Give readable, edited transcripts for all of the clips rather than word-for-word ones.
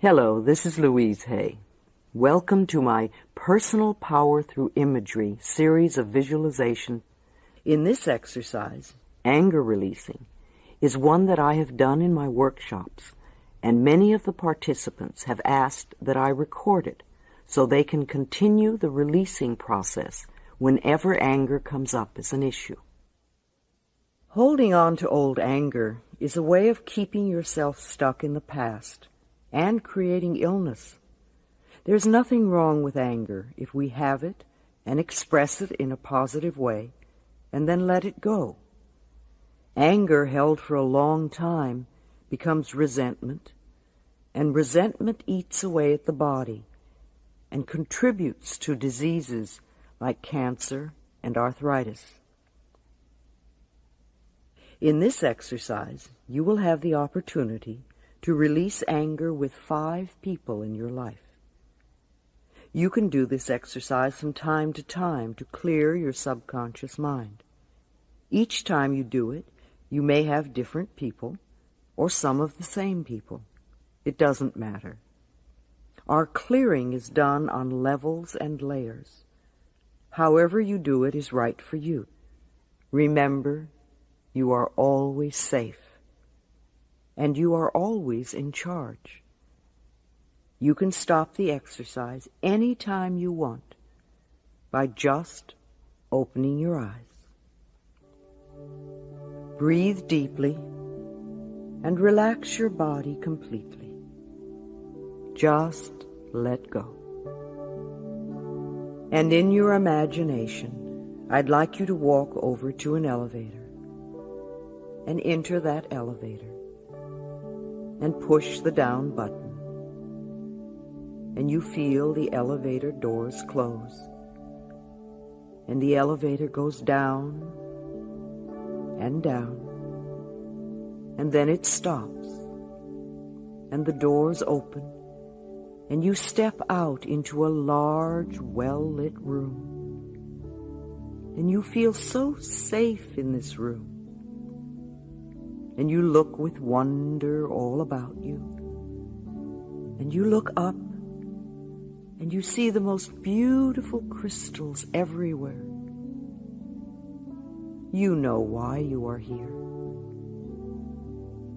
Hello, this is Louise Hay. Welcome to my Personal Power Through Imagery series of visualization. In this exercise, anger releasing is one that I have done in my workshops, and many of the participants have asked that I record it so they can continue the releasing process whenever anger comes up as an issue. Holding on to old anger is a way of keeping yourself stuck in the past and creating illness. There's nothing wrong with anger if we have it and express it in a positive way and then let it go. Anger held for a long time becomes resentment, and resentment eats away at the body and contributes to diseases like cancer and arthritis. In this exercise, you will have the opportunity to release anger with 5 people in your life. You can do this exercise from time to time to clear your subconscious mind. Each time you do it, you may have different people or some of the same people. It doesn't matter. Our clearing is done on levels and layers. However you do it is right for you. Remember, you are always safe. And you are always in charge. You can stop the exercise any time you want by just opening your eyes. Breathe deeply and relax your body completely. Just let go. And in your imagination, I'd like you to walk over to an elevator and enter that elevator and push the down button. And you feel the elevator doors close. And the elevator goes down and down. And then it stops. And the doors open. And you step out into a large, well-lit room. And you feel so safe in this room. And you look with wonder all about you. And you look up, and you see the most beautiful crystals everywhere. You know why you are here.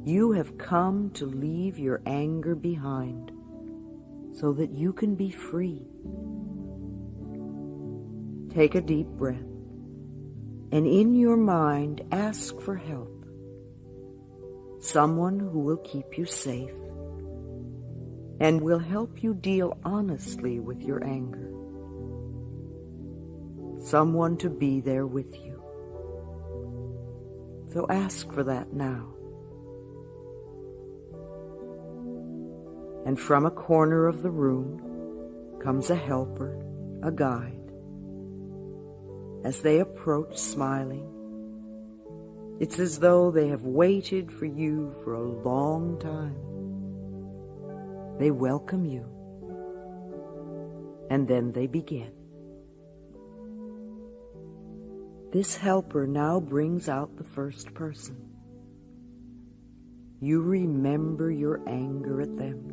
You have come to leave your anger behind so that you can be free. Take a deep breath, and in your mind ask for help. Someone who will keep you safe and will help you deal honestly with your anger. Someone to be there with you. So ask for that now. And from a corner of the room comes a helper, a guide. As they approach smiling, it's as though they have waited for you for a long time. They welcome you, and then they begin. This helper now brings out the first person. You remember your anger at them.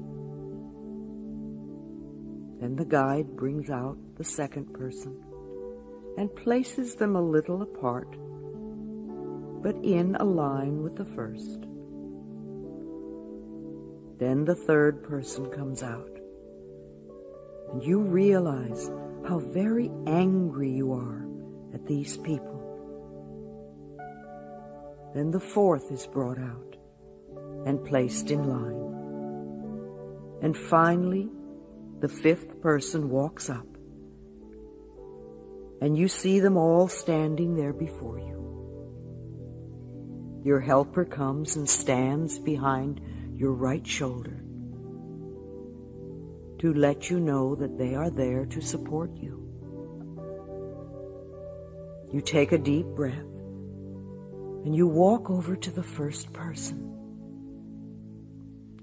Then the guide brings out the second person and places them a little apart, but in a line with the first. Then the third person comes out, and you realize how very angry you are at these people. Then the fourth is brought out and placed in line. And finally, the fifth person walks up, and you see them all standing there before you. Your helper comes and stands behind your right shoulder to let you know that they are there to support you. You take a deep breath and you walk over to the first person.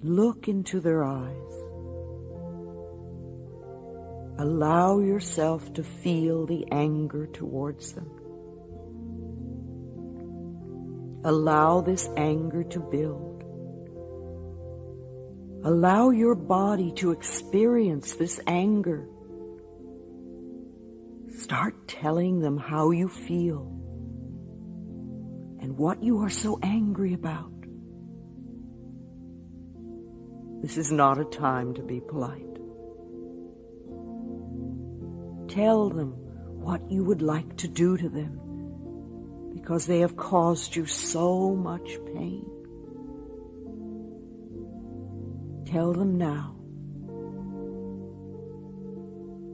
Look into their eyes. Allow yourself to feel the anger towards them. Allow this anger to build. Allow your body to experience this anger. Start telling them how you feel and what you are so angry about. This is not a time to be polite. Tell them what you would like to do to them because they have caused you so much pain. Tell them now.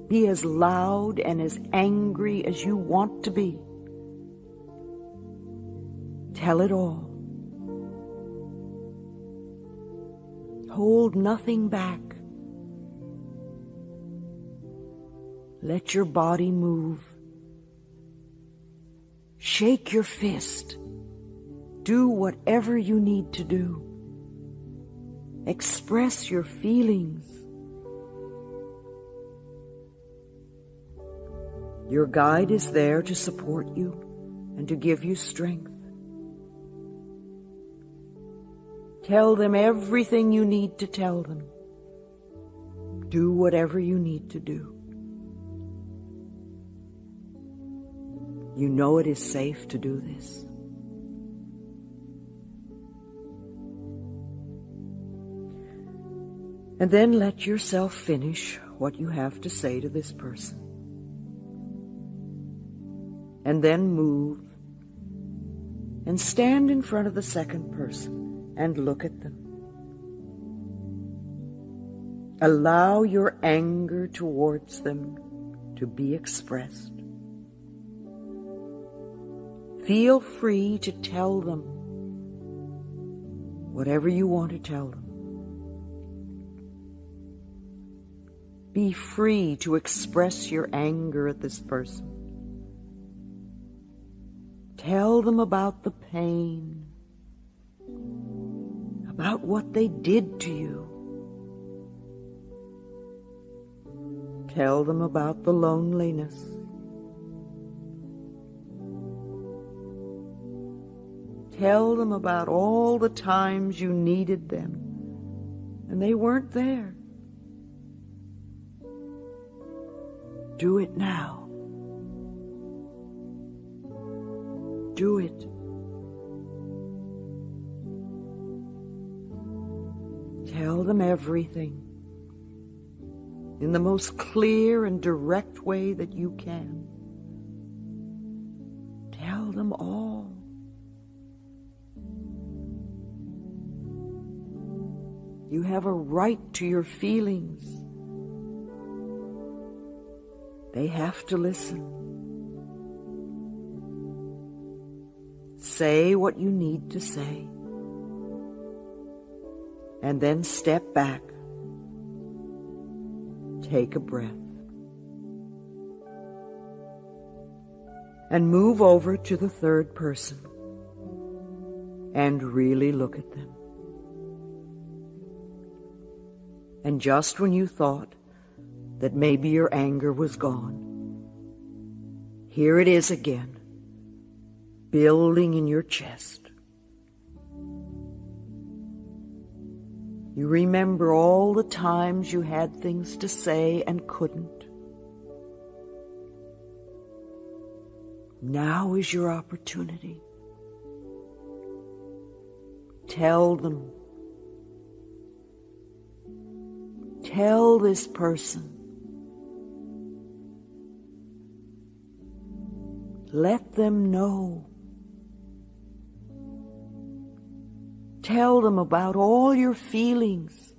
Be as loud and as angry as you want to be. Tell it all. Hold nothing back. Let your body move. Shake your fist. Do whatever you need to do. Express your feelings. Your guide is there to support you and to give you strength. Tell them everything you need to tell them. Do whatever you need to do. You know it is safe to do this. And then let yourself finish what you have to say to this person. And then move and stand in front of the second person and look at them. Allow your anger towards them to be expressed. Feel free to tell them whatever you want to tell them. Be free to express your anger at this person. Tell them about the pain, about what they did to you. Tell them about the loneliness. Tell them about all the times you needed them and they weren't there. Do it now. Do it. Tell them everything in the most clear and direct way that you can. Tell them all. You have a right to your feelings. They have to listen. Say what you need to say. And then step back. Take a breath. And move over to the third person. And really look at them. And just when you thought that maybe your anger was gone, here it is again, building in your chest. You remember all the times you had things to say and couldn't. Now is your opportunity. Tell them. Tell this person. Let them know. Tell them about all your feelings,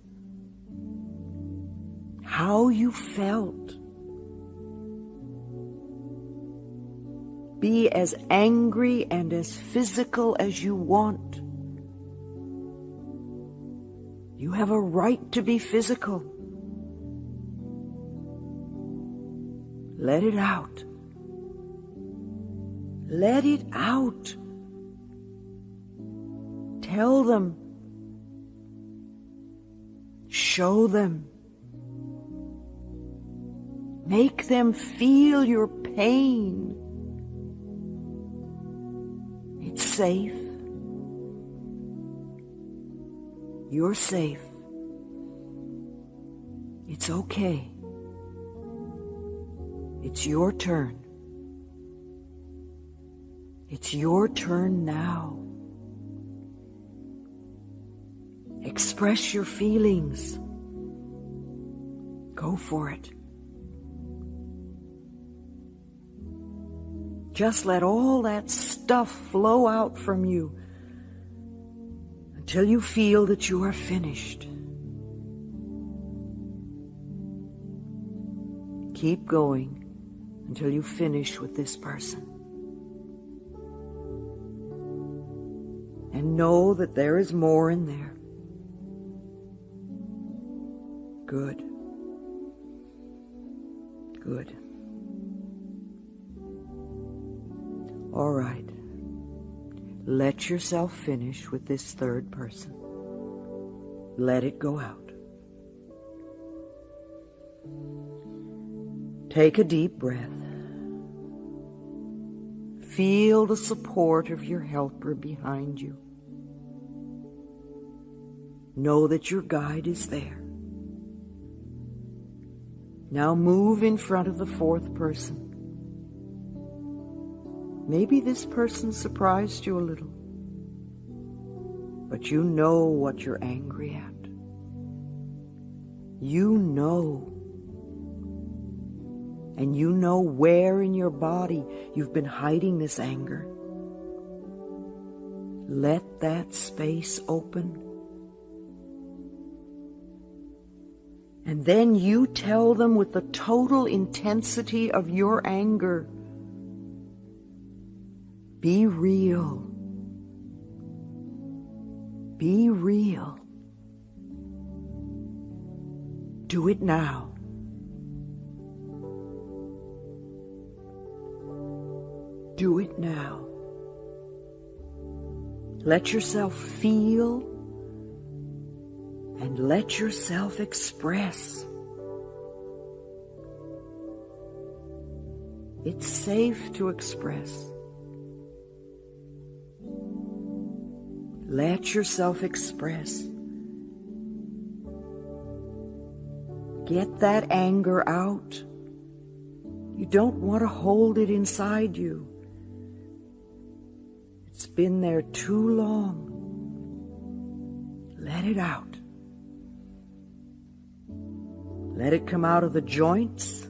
how you felt. Be as angry and as physical as you want. You have a right to be physical. Let it out. Let it out. Tell them. Show them. Make them feel your pain. It's safe. You're safe. It's okay. It's your turn. It's your turn now. Express your feelings. Go for it. Just let all that stuff flow out from you until you feel that you are finished. Keep going until you finish with this person. And know that there is more in there. Good. Good. All right. Let yourself finish with this third person. Let it go out. Take a deep breath. Feel the support of your helper behind you. Know that your guide is there. Now move in front of the fourth person. Maybe this person surprised you a little, but you know what you're angry at. You know. And you know where in your body you've been hiding this anger. Let that space open. And then you tell them with the total intensity of your anger, be real. Be real. Do it now. Do it now. Let yourself feel and let yourself express. It's safe to express. Let yourself express. Get that anger out. You don't want to hold it inside you. It's been there too long. Let it out. Let it come out of the joints.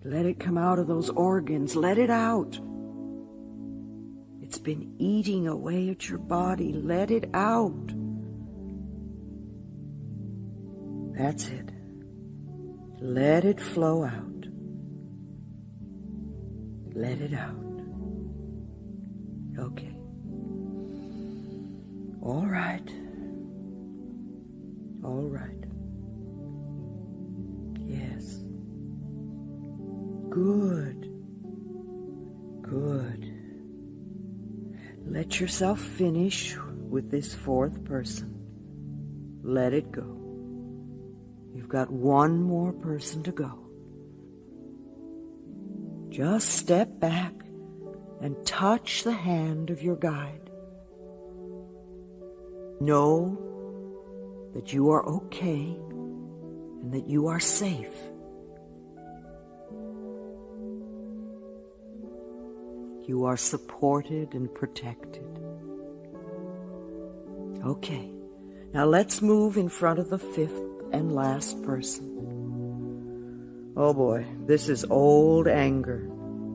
Let it come out of those organs. Let it out. It's been eating away at your body. Let it out. That's it. Let it flow out. Let it out. Okay. All right. All right. Yes. Good. Good. Let yourself finish with this fourth person. Let it go. You've got one more person to go. Just step back and touch the hand of your guide. Know that you are okay and that you are safe. You are supported and protected. Okay, now let's move in front of the fifth and last person. Oh boy, this is old anger.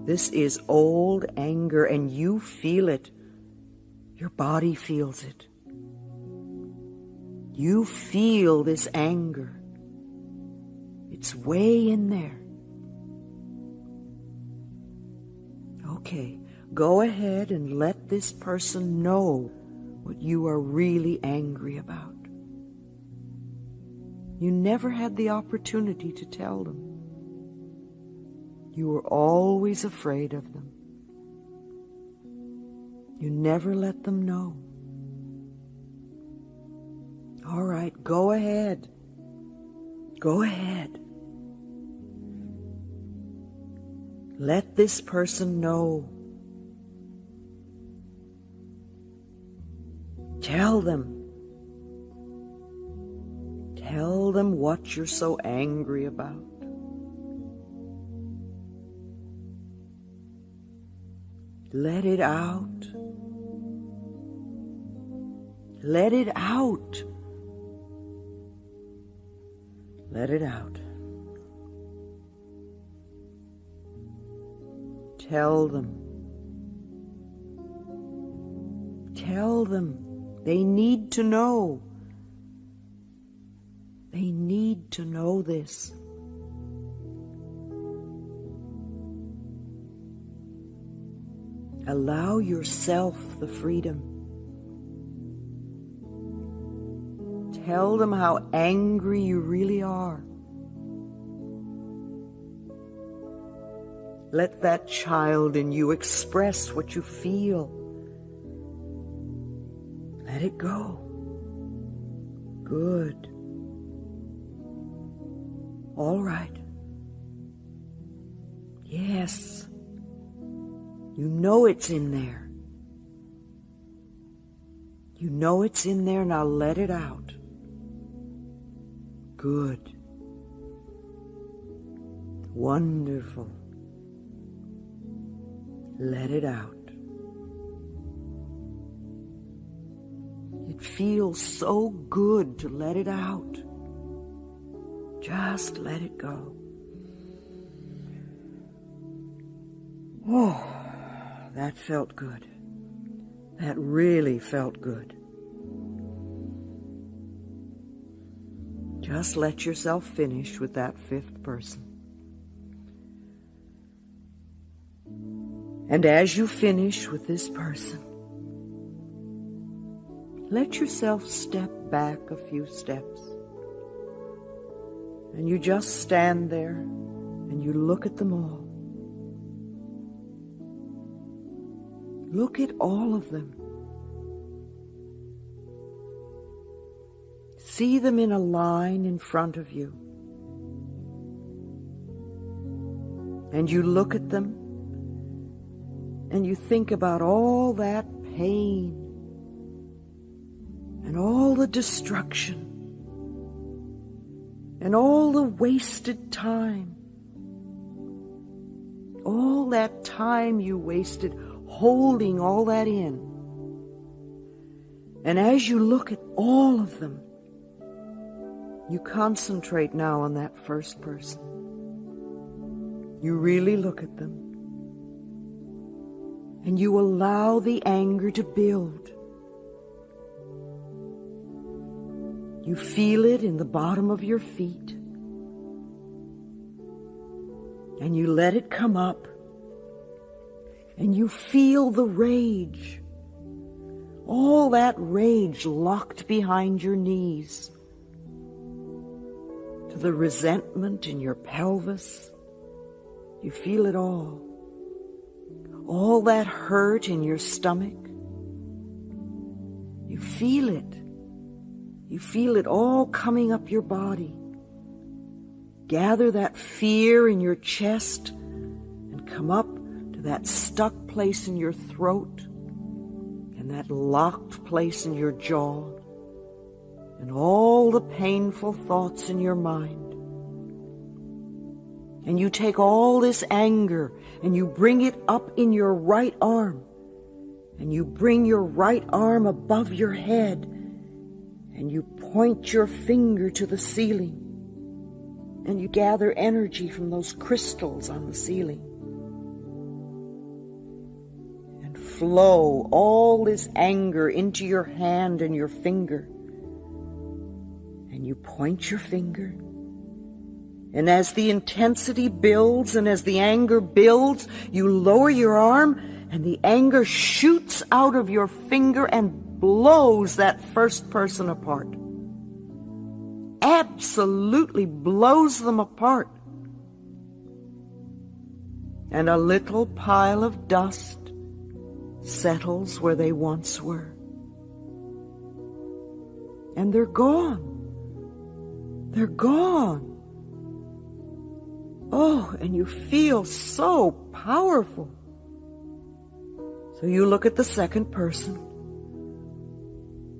This is old anger, and you feel it. Your body feels it. You feel this anger. It's way in there. Okay, go ahead and let this person know what you are really angry about. You never had the opportunity to tell them. You were always afraid of them. You never let them know. All right, go ahead. Go ahead. Let this person know. Tell them them what you're so angry about. Let it out. Let it out. Let it out. Tell them. Tell them. They need to know. They need to know this. Allow yourself the freedom. Tell them how angry you really are. Let that child in you express what you feel. Let it go. Good. All right. Yes. You know it's in there. You know it's in there, now let it out. Good. Wonderful. Let it out. It feels so good to let it out. Just let it go. Oh, that felt good. That really felt good. Just let yourself finish with that fifth person. And as you finish with this person, let yourself step back a few steps. And you just stand there and you look at them all. Look at all of them. See them in a line in front of you. And you look at them and you think about all that pain and all the destruction and all the wasted time. All that time you wasted holding all that in. And as you look at all of them, you concentrate now on that first person. You really look at them. And you allow the anger to build. You feel it in the bottom of your feet. And you let it come up. And you feel the rage. All that rage locked behind your knees. To the resentment in your pelvis. You feel it all. All that hurt in your stomach. You feel it. You feel it all coming up your body. Gather that fear in your chest and come up to that stuck place in your throat and that locked place in your jaw and all the painful thoughts in your mind. And you take all this anger and you bring it up in your right arm. And you bring your right arm above your head. And you point your finger to the ceiling. And you gather energy from those crystals on the ceiling. And flow all this anger into your hand and your finger. And you point your finger. And as the intensity builds and as the anger builds, you lower your arm and the anger shoots out of your finger and blows that first person apart. Absolutely blows them apart. And a little pile of dust settles where they once were. And they're gone. They're gone. Oh, and you feel so powerful. So you look at the second person.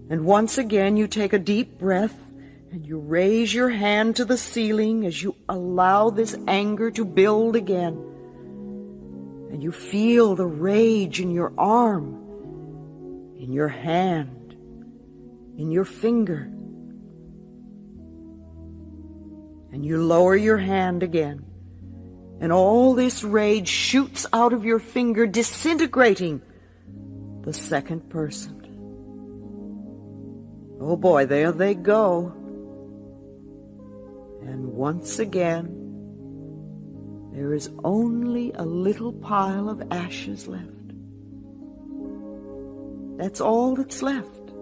And once again you take a deep breath And you raise your hand to the ceiling as you allow this anger to build again. And you feel the rage in your arm, in your hand, in your finger. And you lower your hand again. And all this rage shoots out of your finger, disintegrating the second person. Oh boy, there they go. And once again, there is only a little pile of ashes left. That's all that's left.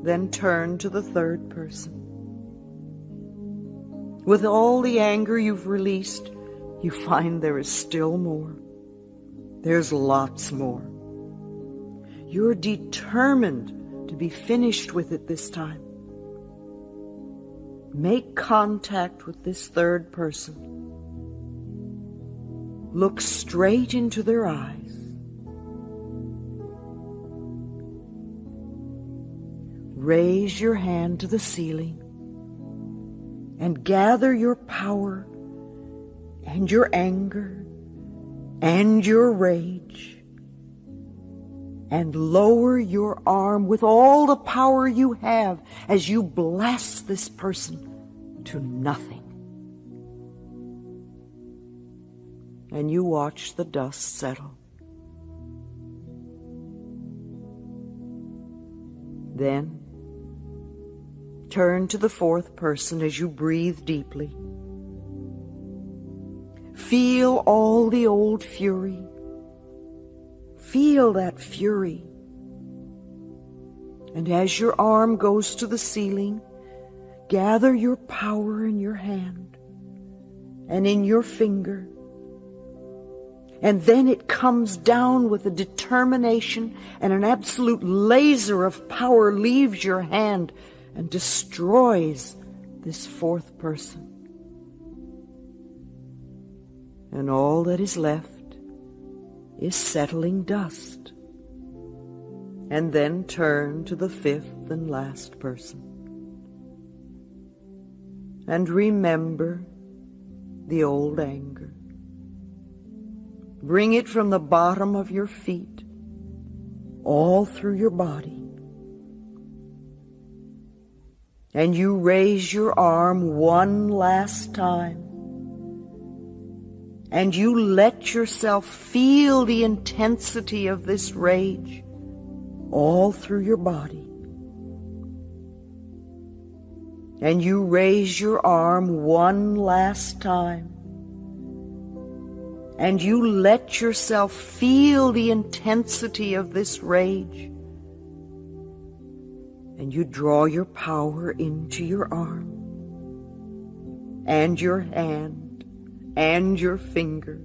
Then turn to the third person. With all the anger you've released, you find there is still more. There's lots more. You're determined to be finished with it this time. Make contact with this third person. Look straight into their eyes. Raise your hand to the ceiling and gather your power and your anger and your rage and lower your arm with all the power you have as you blast this person to nothing. And you watch the dust settle. Then turn to the fourth person as you breathe deeply. Feel all the old fury. Feel that fury. And as your arm goes to the ceiling, gather your power in your hand and in your finger. And then it comes down with a determination, and an absolute laser of power leaves your hand and destroys this fourth person. And all that is left is settling dust. And then turn to the fifth and last person. And remember the old anger. Bring it from the bottom of your feet, all through your body. And you raise your arm one last time. And you let yourself feel the intensity of this rage all through your body. And you raise your arm one last time. And you let yourself feel the intensity of this rage. And you draw your power into your arm and your hand and your finger,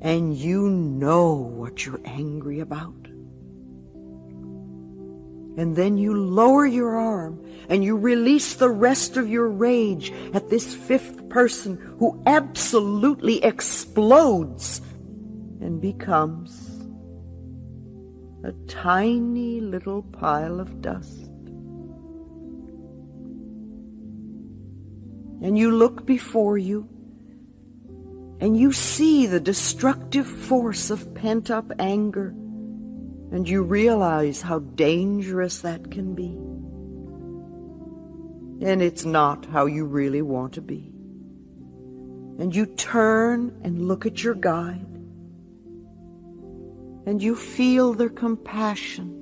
and you know what you're angry about. And then you lower your arm and you release the rest of your rage at this fifth person who absolutely explodes and becomes a tiny little pile of dust. And you look before you and you see the destructive force of pent-up anger, and you realize how dangerous that can be. And it's not how you really want to be. And you turn and look at your guide, and you feel their compassion.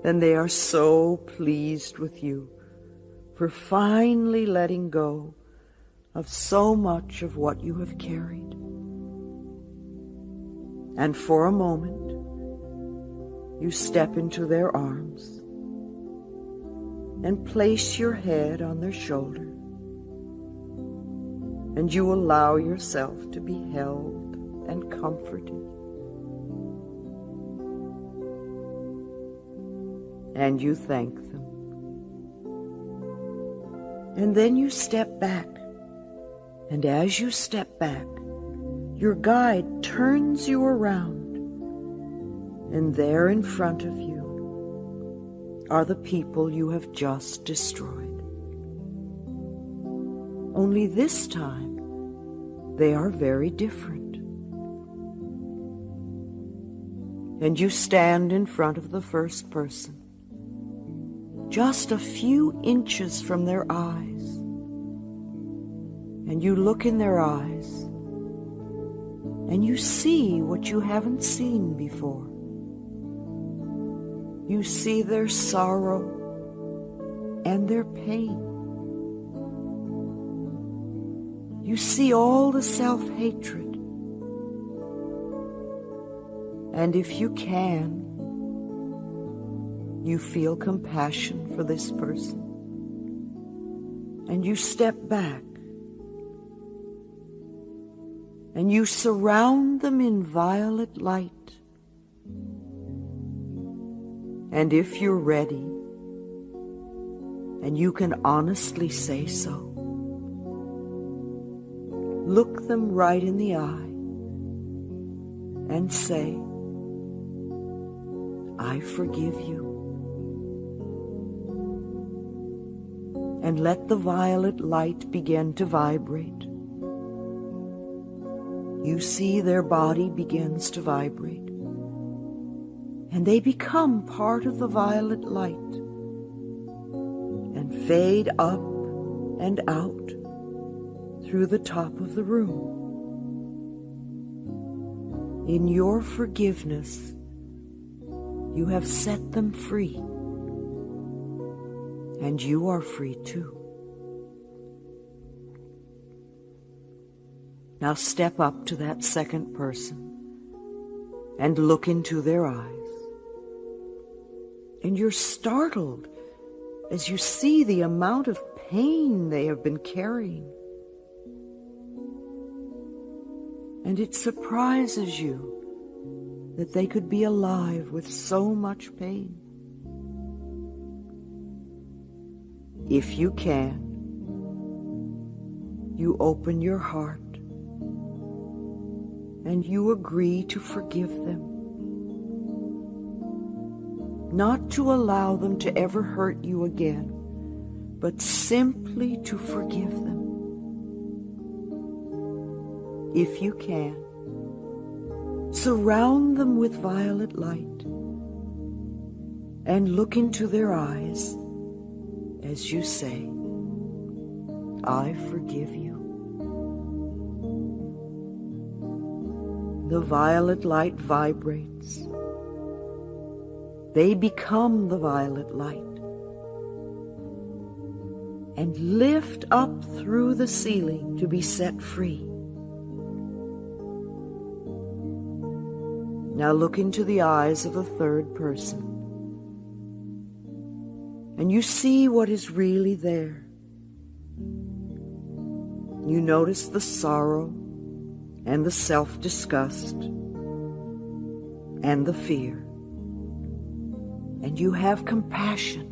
And they are so pleased with you for finally letting go of so much of what you have carried. And for a moment, you step into their arms and place your head on their shoulder, and you allow yourself to be held and comforted. And you thank them. And then you step back. And as you step back, your guide turns you around, and there in front of you are the people you have just destroyed. Only this time, they are very different. And you stand in front of the first person, just a few inches from their eyes, and you look in their eyes, and you see what you haven't seen before. You see their sorrow and their pain. You see all the self-hatred. And if you can, you feel compassion for this person. And you step back. And you surround them in violet light. And if you're ready, and you can honestly say so, look them right in the eye and say, I forgive you. And let the violet light begin to vibrate. You see their body begins to vibrate. And they become part of the violet light and fade up and out through the top of the room. In your forgiveness, you have set them free, and you are free too. Now step up to that second person and look into their eyes. And you're startled as you see the amount of pain they have been carrying. And it surprises you that they could be alive with so much pain. If you can, you open your heart and you agree to forgive them. Not to allow them to ever hurt you again, but simply to forgive them. If you can, surround them with violet light and look into their eyes as you say, I forgive you. The violet light vibrates. They become the violet light and lift up through the ceiling to be set free. Now look into the eyes of the third person, and you see what is really there. You notice the sorrow and the self-disgust and the fear. And you have compassion.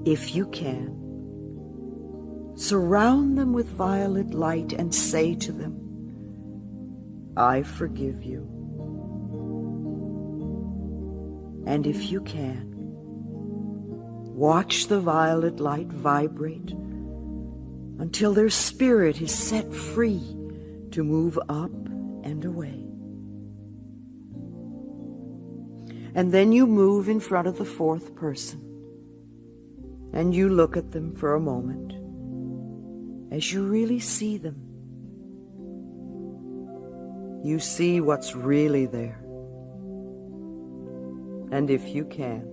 If you can, surround them with violet light and say to them, I forgive you. And if you can, watch the violet light vibrate until their spirit is set free to move up and away. And then you move in front of the fourth person, and you look at them for a moment as you really see them. You see what's really there. And if you can,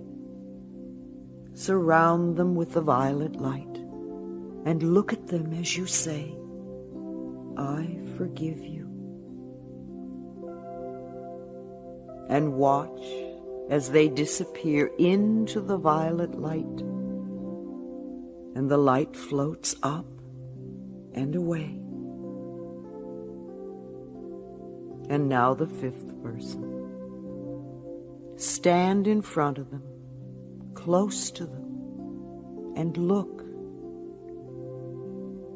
surround them with the violet light and look at them as you say, I forgive you. And watch as they disappear into the violet light, and the light floats up and away. And now the fifth person. Stand in front of them, close to them, and look.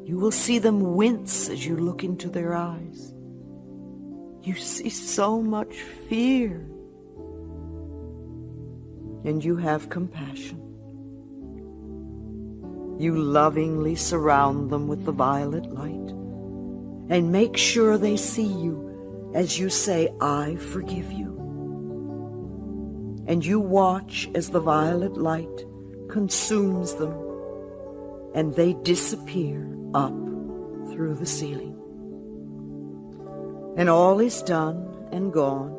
You will see them wince as you look into their eyes. You see so much fear. and you have compassion. You lovingly surround them with the violet light and make sure they see you as you say, "I forgive you." And you watch as the violet light consumes them and they disappear up through the ceiling. And all is done and gone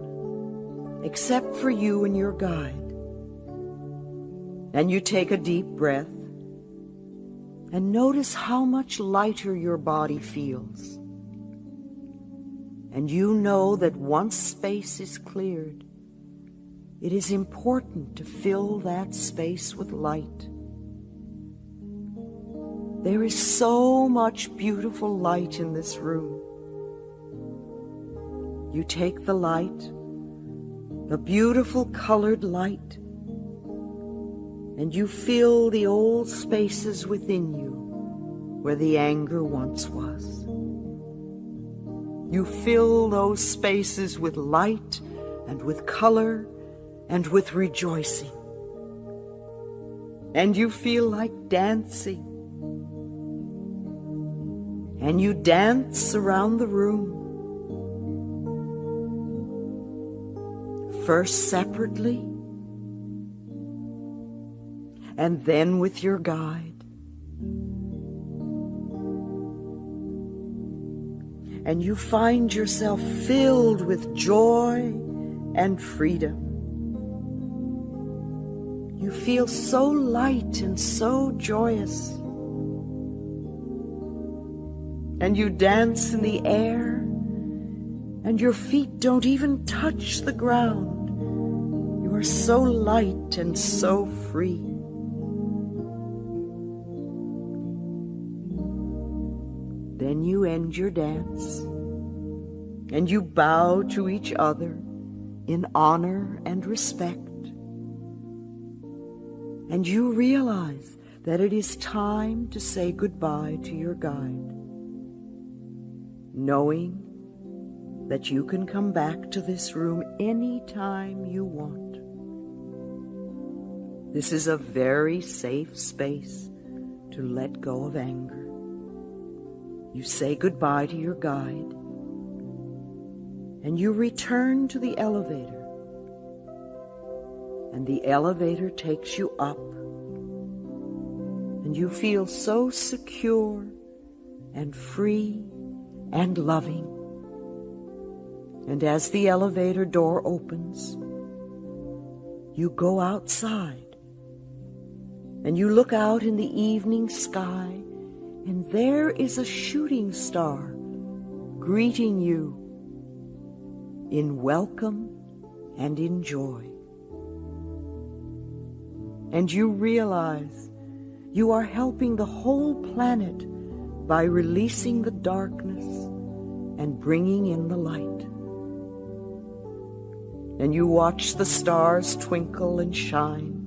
except for you and your guide. And you take a deep breath and notice how much lighter your body feels. And you know that once space is cleared, it is important to fill that space with light. There is so much beautiful light in this room. You take the light, the beautiful colored light, and you fill the old spaces within you where the anger once was. You fill those spaces with light and with color and with rejoicing. And you feel like dancing. And you dance around the room. First separately, and then with your guide. And you find yourself filled with joy and freedom. You feel so light and so joyous. And you dance in the air, and your feet don't even touch the ground. You are so light and so free. Then you end your dance, and you bow to each other in honor and respect. And you realize that it is time to say goodbye to your guide, knowing that you can come back to this room anytime you want. This is a very safe space to let go of anger. You say goodbye to your guide, and you return to the elevator. And the elevator takes you up, and you feel so secure and free and loving. And as the elevator door opens, you go outside, and you look out in the evening sky, and there is a shooting star greeting you in welcome and in joy. And you realize you are helping the whole planet by releasing the darkness and bringing in the light. And you watch the stars twinkle and shine,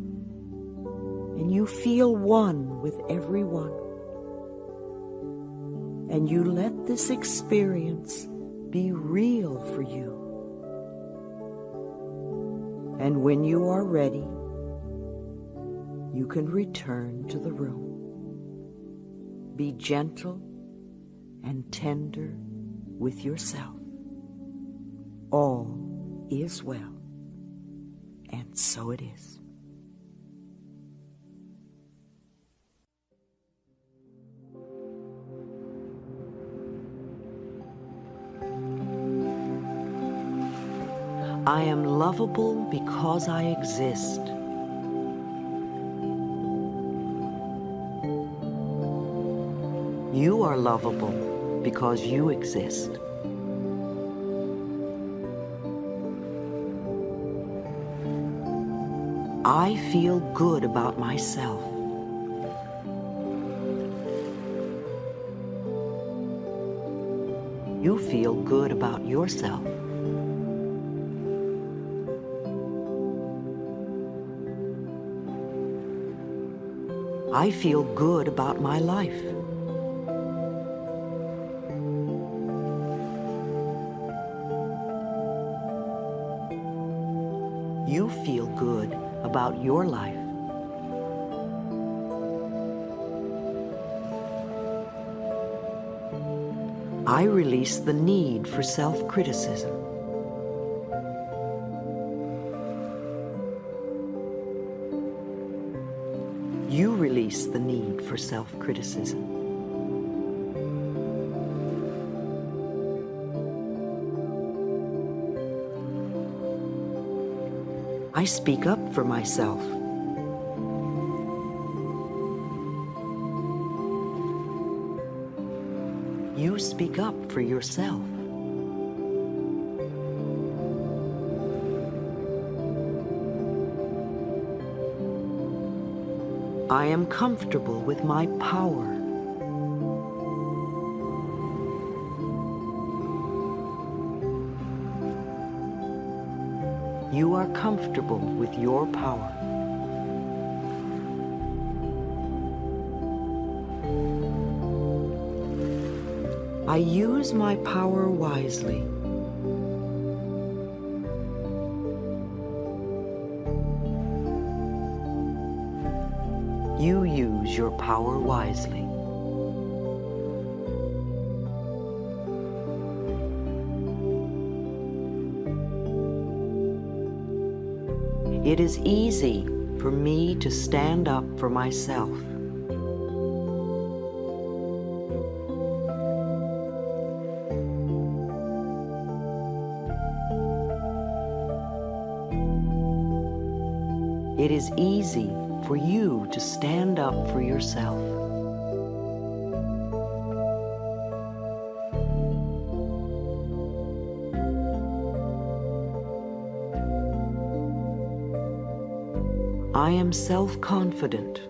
and you feel one with everyone. And you let this experience be real for you. And when you are ready, you can return to the room. Be gentle and tender with yourself. All is well, and so it is. I am lovable because I exist. You are lovable because you exist. I feel good about myself. You feel good about yourself. I feel good about my life. You feel good about your life. I release the need for self-criticism. You release the need for self-criticism. I speak up for myself. You speak up for yourself. I am comfortable with my power. You are comfortable with your power. I use my power wisely. You use your power wisely. It is easy for me to stand up for myself. It is easy for you to stand up for yourself. I am self-confident.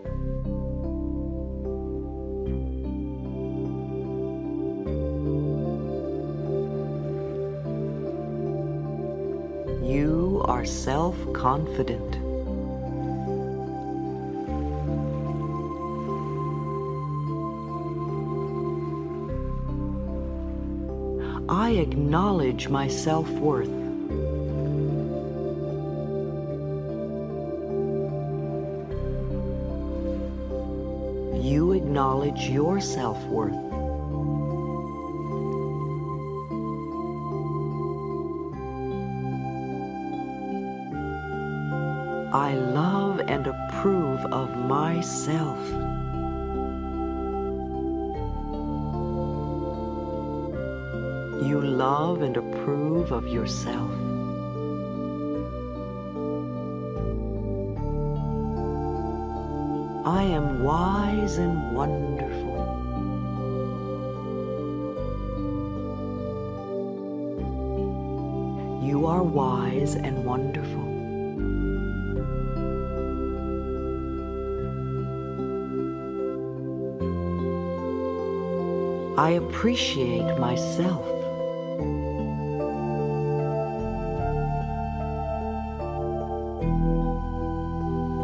You are self-confident. I acknowledge my self-worth. You acknowledge your self-worth. I love and approve of myself. You love and approve of yourself. I am wise and wonderful. You are wise and wonderful. I appreciate myself.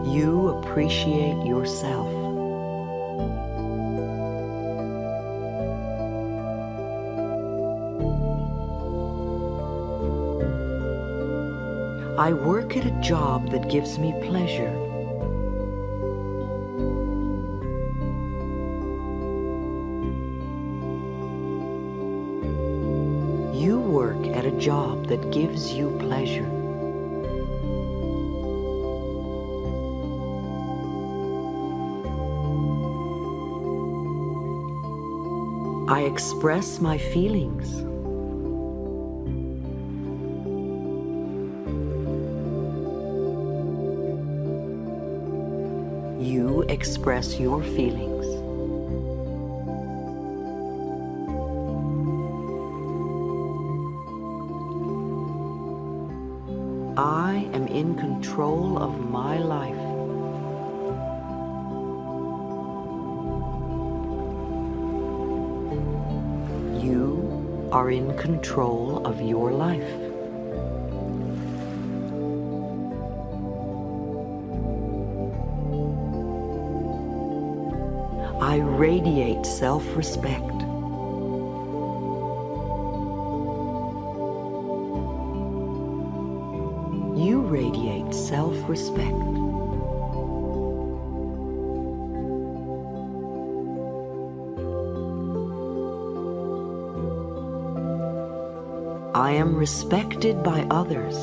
You appreciate yourself. I work at a job that gives me pleasure. You work at a job that gives you pleasure. I express my feelings. You express your feelings. I am in control of my life. You are in control of your life. I radiate self-respect. You radiate self-respect. I am respected by others.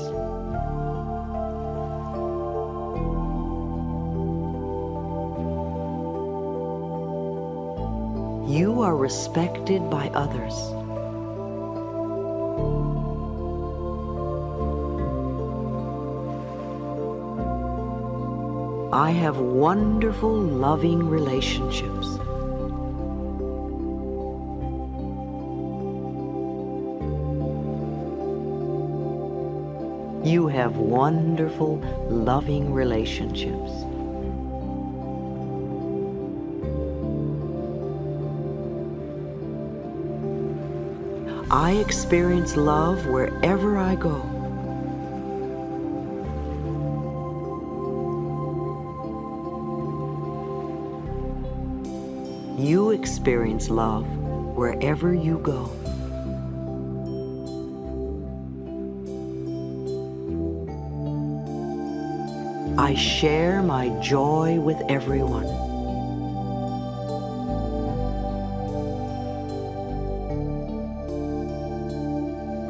You are respected by others. I have wonderful, loving relationships. You have wonderful, loving relationships. I experience love wherever I go. You experience love wherever you go. I share my joy with everyone.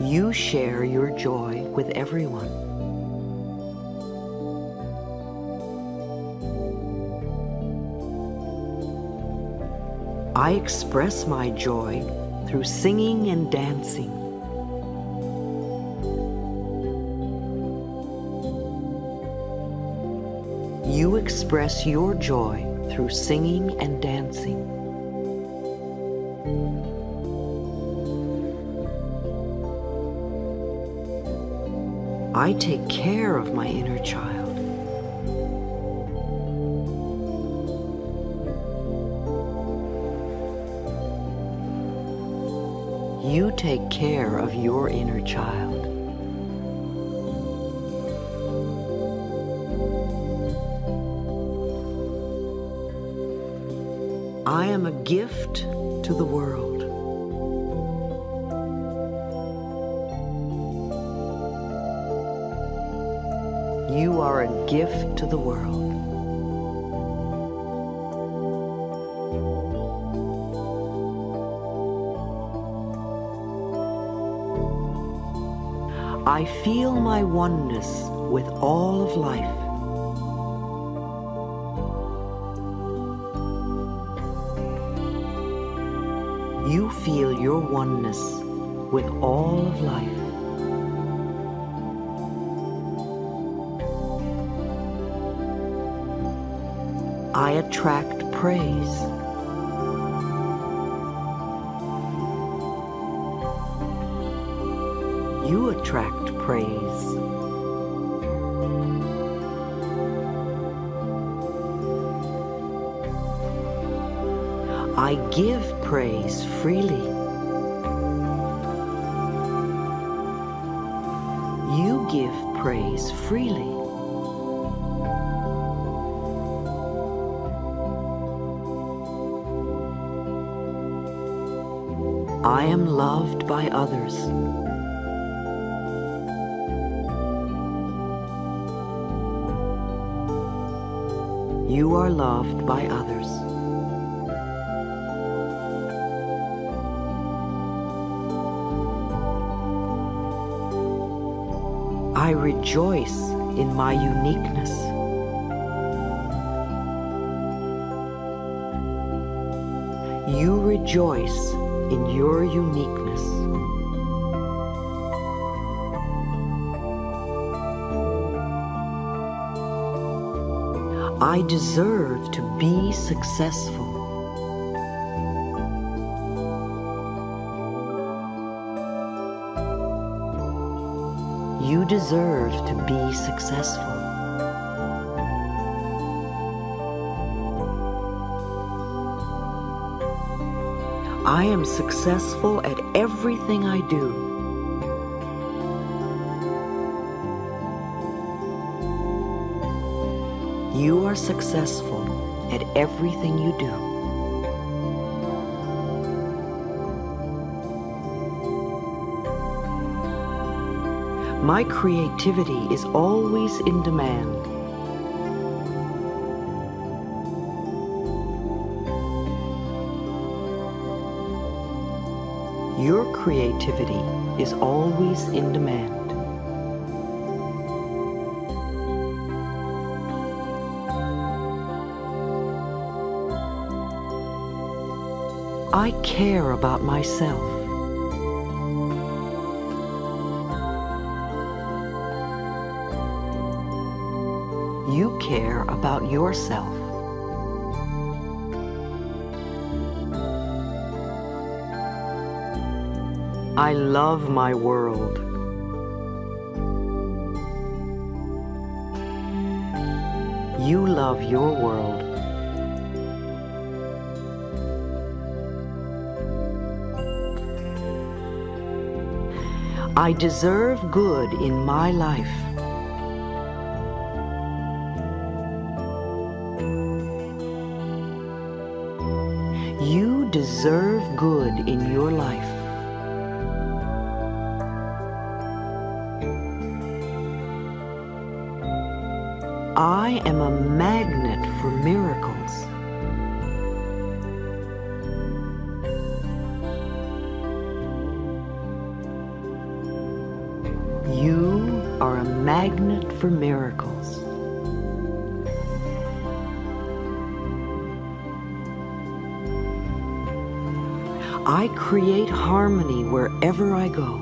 You share your joy with everyone. I express my joy through singing and dancing. You express your joy through singing and dancing. I take care of my inner child. You take care of your inner child. I am a gift to the world. You are a gift to the world. I feel my oneness with all of life. You feel your oneness with all of life. I attract praise. You attract praise. I give praise freely. You give praise freely. I am loved by others. You are loved by others. I rejoice in my uniqueness. You rejoice in your uniqueness. I deserve to be successful. You deserve to be successful. I am successful at everything I do. You are successful at everything you do. My creativity is always in demand. Your creativity is always in demand. I care about myself. You care about yourself. I love my world. You love your world. I deserve good in my life. You deserve good in your life. I am a magnet for miracles. You are a magnet for miracles. I create harmony wherever I go.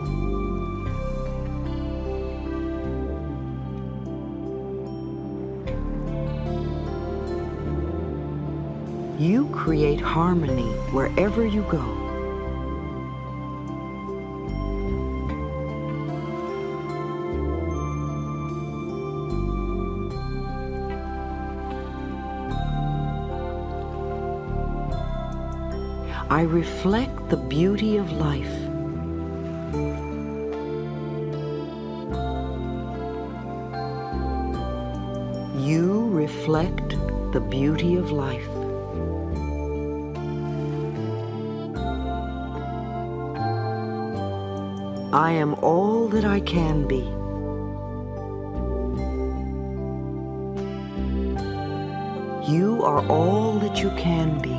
You create harmony wherever you go. I reflect the beauty of life. You reflect the beauty of life. I am all that I can be. You are all that you can be.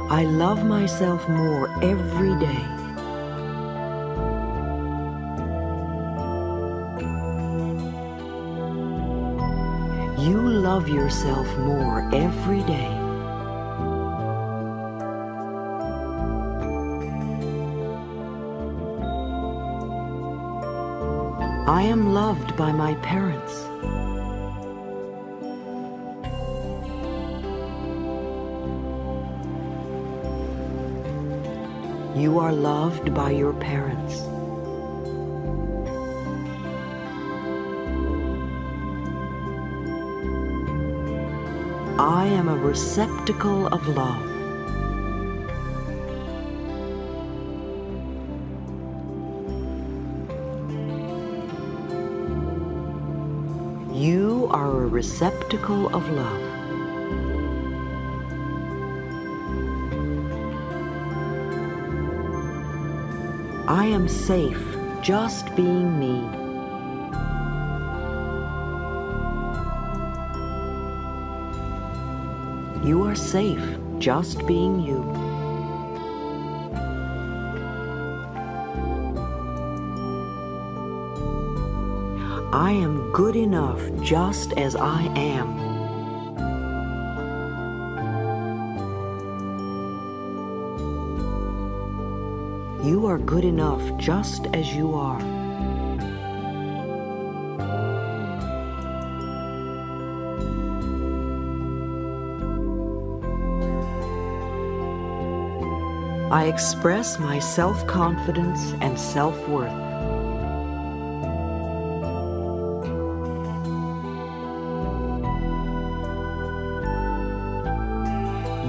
I love myself more every day. You love yourself more every day. I am loved by my parents. You are loved by your parents. I am a receptacle of love. You are a receptacle of love. I am safe just being me. You are safe just being you. I am good enough just as I am. You are good enough just as you are. I express my self-confidence and self-worth.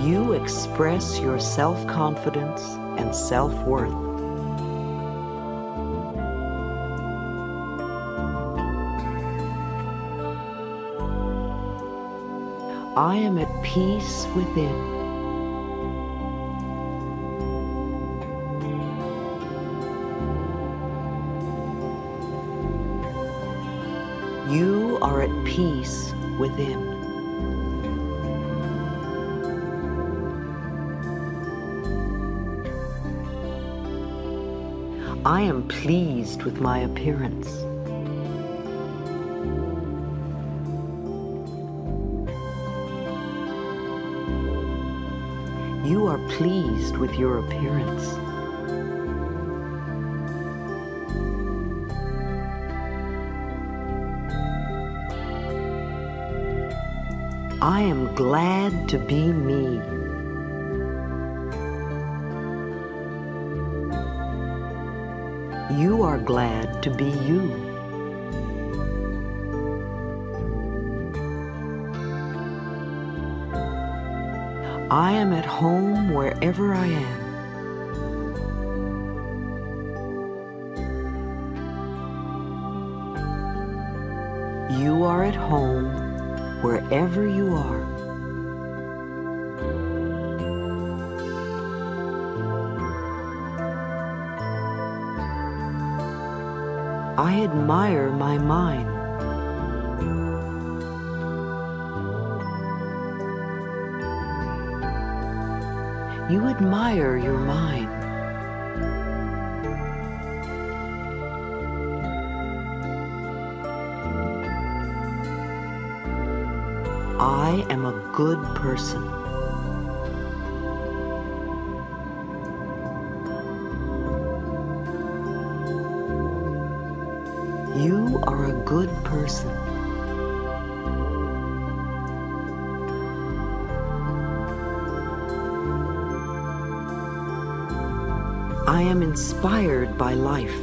You express your self-confidence and self-worth. I am at peace within. are at peace within. I am pleased with my appearance. You are pleased with your appearance. I am glad to be me. You are glad to be you. I am at home wherever I am. You are at home wherever you are. I admire my mind. You admire your mind. I am a good person. You are a good person. I am inspired by life.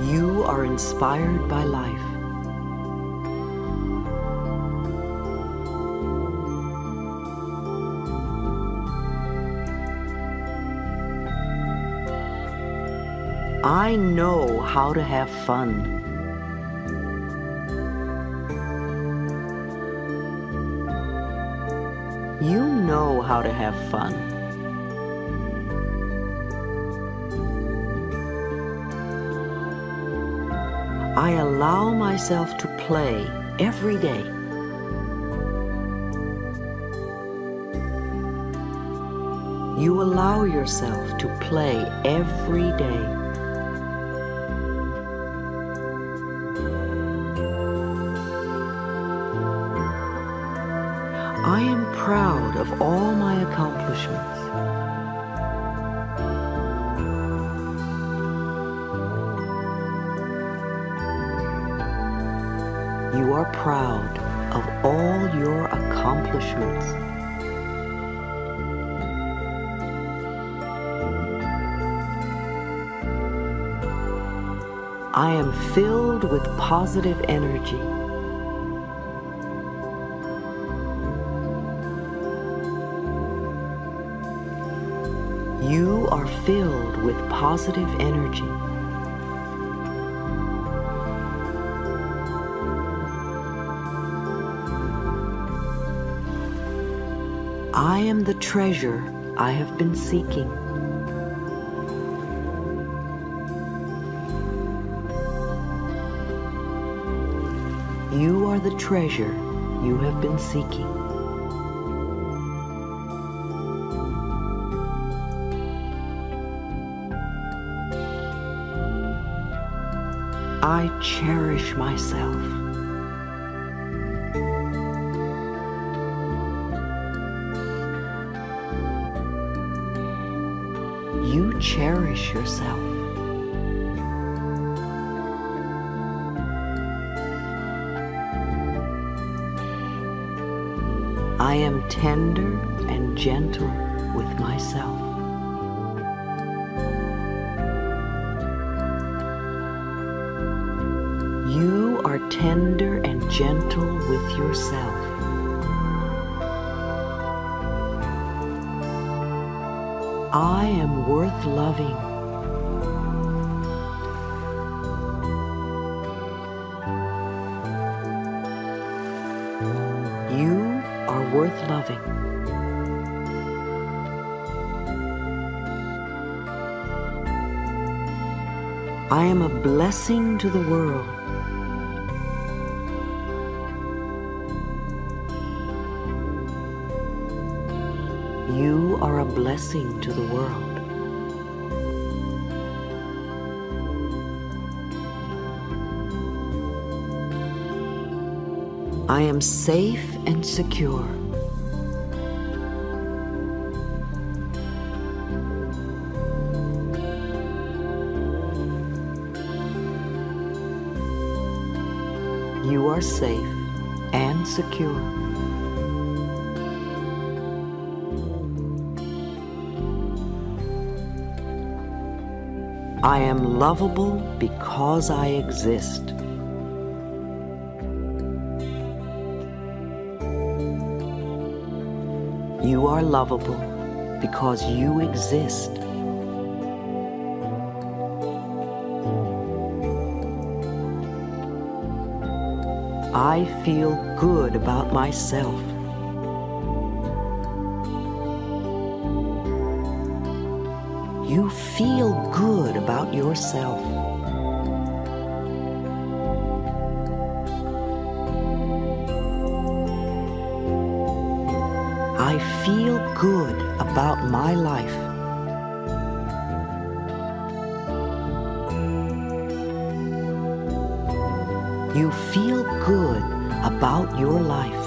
You are inspired by life. I know how to have fun. You know how to have fun. I allow myself to play every day. You allow yourself to play every day. I am proud of all my accomplishments. You are proud of all your accomplishments. I am filled with positive energy. You are filled with positive energy. I am the treasure I have been seeking. You are the treasure you have been seeking. I cherish myself. You cherish yourself. I am tender and gentle with myself. You are tender and gentle with yourself. I am worth loving. You are worth loving. I am a blessing to the world. You are a blessing to the world. I am safe and secure. You are safe and secure. I am lovable because I exist. You are lovable because you exist. I feel good about myself. You feel good about yourself. I feel good about my life. You feel good about your life.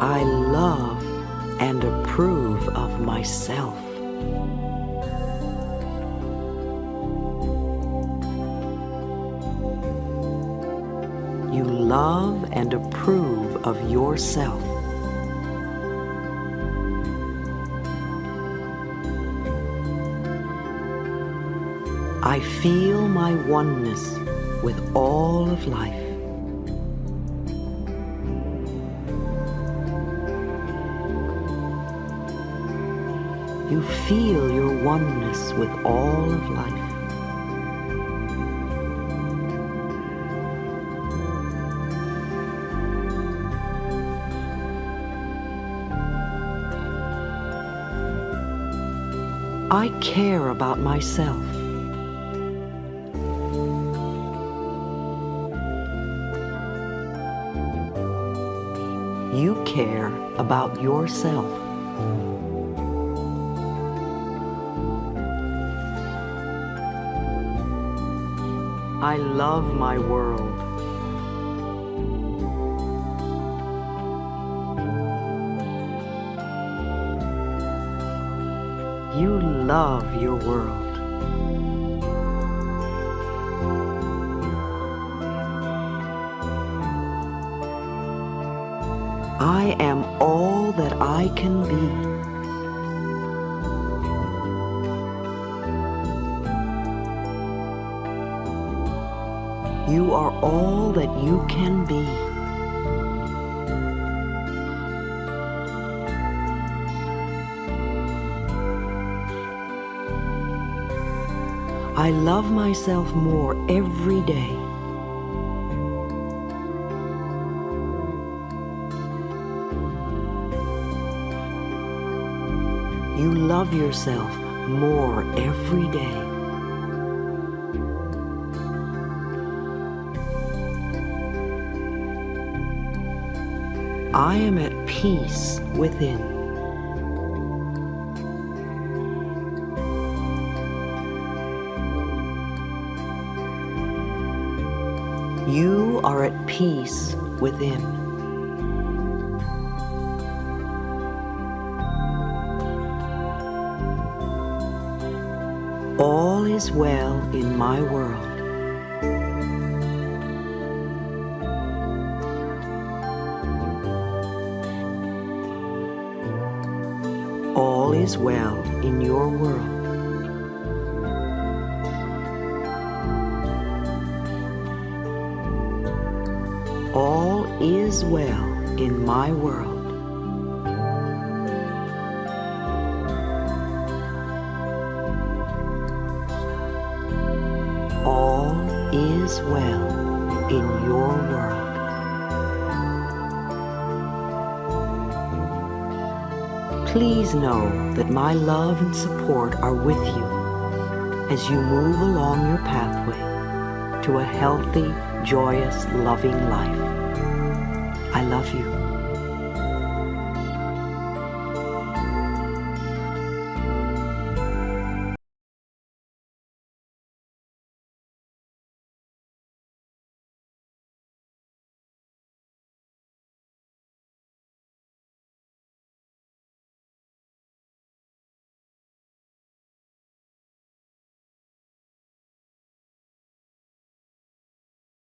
I love and approve of myself. You love and approve of yourself. I feel my oneness with all of life. You feel your oneness with all of life. I care about myself. You care about yourself. I love my world. You love your world. I am all that I can be. You are all that you can be. I love myself more every day. You love yourself more every day. I am at peace within. You are at peace within. All is well in my world. All is well in your world. All is well in my world. All is well in your world. Please know that my love and support are with you as you move along your pathway to a healthy, joyous, loving life. I love you.